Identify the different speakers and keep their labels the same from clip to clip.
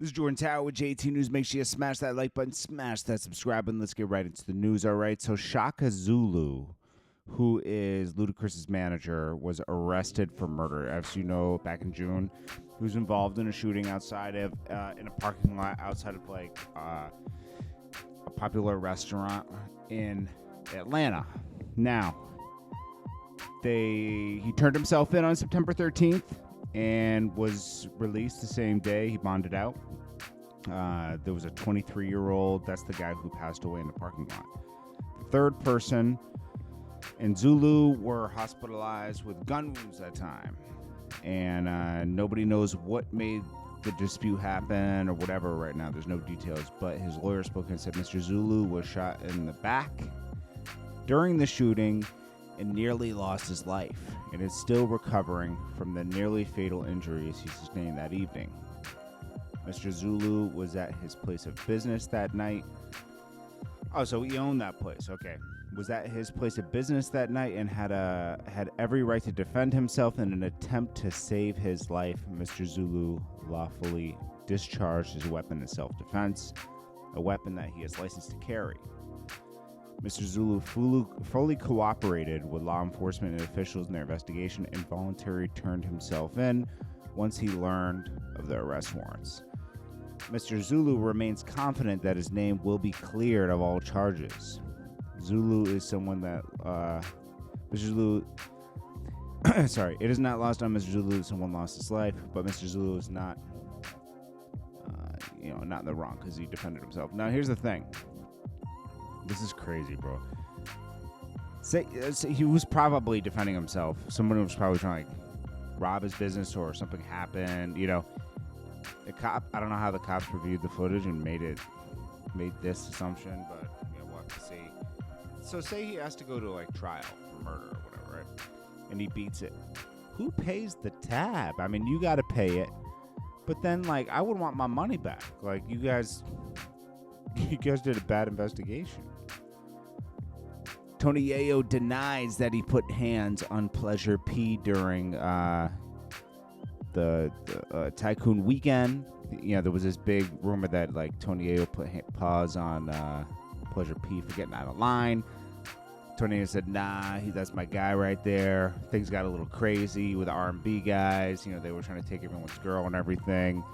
Speaker 1: This is Jordan Tower with JT News. Make sure you smash that like button, smash that subscribe button. Let's get right into the news, all right? So Chaka Zulu, who is Ludacris's manager, was arrested for murder. As you know, back in June, he was involved in a shooting outside of, in a parking lot outside of, a popular restaurant in Atlanta. Now, he turned himself in on September 13th and was released the same day. He bonded out. There was a 23-year-old. That's the guy who passed away in the parking lot. The third person and Zulu were hospitalized with gun wounds that time. And nobody knows what made the dispute happen or whatever right now. There's no details. But his lawyer spoke and said Mr. Zulu was shot in the back during the shooting and nearly lost his life, and is still recovering from the nearly fatal injuries he sustained that evening. Mr. Zulu was at his place of business that night. Oh, so he owned that place. Okay. Was at his place of business that night and had every right to defend himself. In an attempt to save his life, Mr. Zulu lawfully discharged his weapon in self-defense, a weapon that he is licensed to carry. Mr. Zulu fully cooperated with law enforcement and officials in their investigation and voluntarily turned himself in once he learned of the arrest warrants. Mr. Zulu remains confident that his name will be cleared of all charges. Zulu is someone that, Mr. Zulu, sorry, it is not lost on Mr. Zulu that someone lost his life, but Mr. Zulu is not, not in the wrong because he defended himself. Now, here's the thing. This is crazy, bro. Say he was probably defending himself. Someone was probably trying to rob his business or something happened. The cop. I don't know how the cops reviewed the footage and made this assumption, but we'll have to see. So say he has to go to trial for murder or whatever, right? And he beats it. Who pays the tab? I mean, you got to pay it, but then I would want my money back. You guys did a bad investigation. Tony Yayo denies that he put hands on Pleasure P during the Tycoon weekend. There was this big rumor that Tony Yayo put paws on Pleasure P for getting out of line. Tony Yayo said, "Nah, that's my guy right there." Things got a little crazy with the R&B guys. They were trying to take everyone's girl and everything.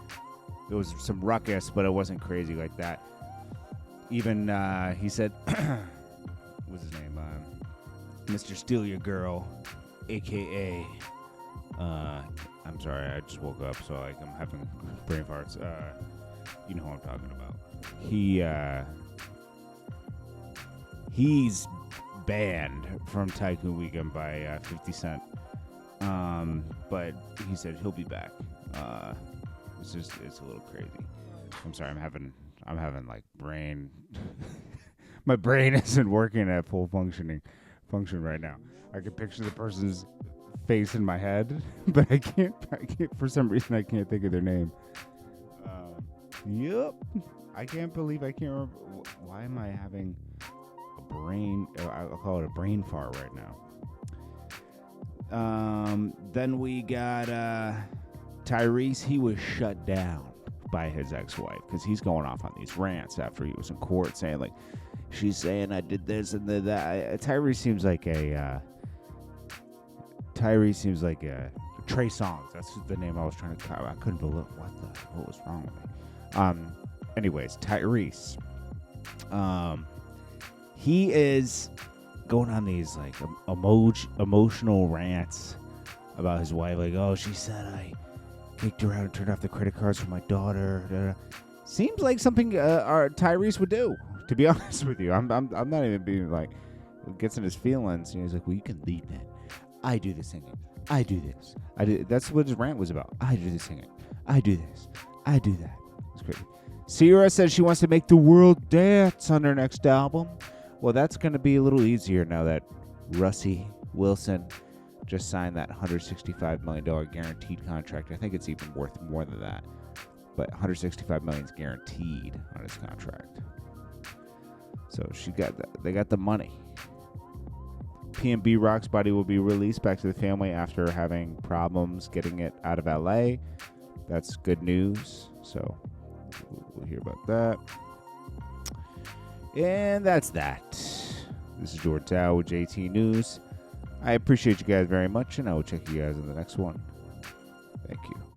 Speaker 1: There was some ruckus, but it wasn't crazy like that. Even he said, what's his name? Mr. Steal Your Girl, a.k.a. I'm sorry, I just woke up, so I'm having brain farts. You know who I'm talking about. He's banned from Tycoon Weekend by 50 Cent. But he said he'll be back. It's a little crazy. I'm sorry, I'm having brain. My brain isn't working at full function right now. I can picture the person's face in my head, but I can't. For some reason, I can't think of their name. Yep. I can't believe I can't remember. Why am I having a brain? I'll call it a brain fart right now. Then we got Tyrese. He was shut down by his ex-wife because he's going off on these rants after he was in court saying she's saying I did this and did that. Tyrese seems like a Trey Songz. That's the name I was trying to. I couldn't believe what was wrong with me. Anyways, Tyrese. He is going on these emotional rants about his wife. She said I kicked her out and turned off the credit cards for my daughter. Seems like something Tyrese would do. To be honest with you, I'm not even being gets in his feelings. He's like, well, you can leave that. I do the singing. I do this. I do. That's what his rant was about. I do the singing. I do this. I do that. It's crazy. Sierra says she wants to make the world dance on her next album. Well, that's going to be a little easier now that Russie Wilson just signed that $165 million guaranteed contract. I think it's even worth more than that. But $165 million is guaranteed on his contract. So they got the money. P&B Rock's body will be released back to the family after having problems getting it out of LA. That's good news. So We'll hear about that. And that's that. This is Jordan Tower with JT News. I appreciate you guys very much, and I will check you guys in the next one. Thank you.